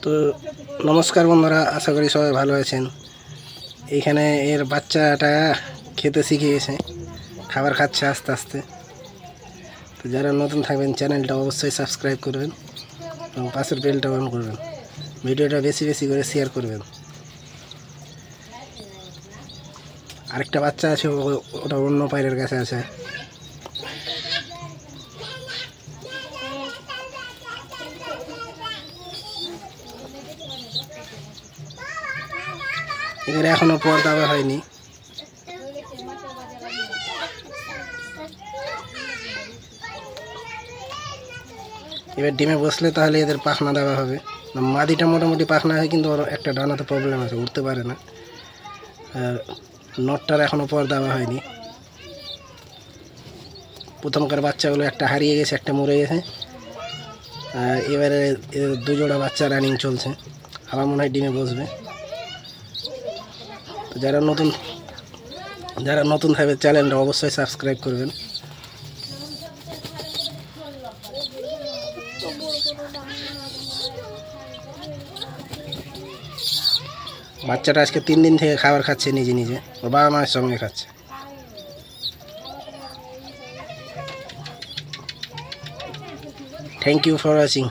তো নমস্কার বন্ধুরা, আশা করি সবাই ভালো আছেন। এইখানে এর বাচ্চাটা খেতে শিখে গেছে, খাবার খাচ্ছে আস্তে আস্তে। তো যারা নতুন থাকবেন চ্যানেলটা অবশ্যই সাবস্ক্রাইব করবেন এবং পাশের বেলটা অন করবেন। ভিডিওটা বেশি বেশি করে শেয়ার করবেন। আরেকটা বাচ্চা আছে, ওটা অন্য পায়ের কাছে আছে। এদের এখনো পর দেওয়া হয়নি। এবার ডিমে বসলে তাহলে এদের পাখনা দেওয়া হবে। মাদিটা মোটামুটি পাখনা হয়, কিন্তু ওর একটা ডানাতে প্রবলেম আছে, উঠতে পারে না। আর নটটার এখনো পর দেওয়া হয়নি। প্রথমকার বাচ্চাগুলো একটা হারিয়ে গেছে, একটা মরে গেছে। আর এবারে দুজোড়া বাচ্চা রানিং চলছে, আবার মনে হয় ডিমে বসবে। তো যারা নতুন থাকবে চ্যানেলটা অবশ্যই সাবস্ক্রাইব করবেন। বাচ্চাটা আজকে 3 দিন থেকে খাবার খাচ্ছে নিজে নিজে, ওর বাবা মায়ের সঙ্গে খাচ্ছে। Thank you for watching.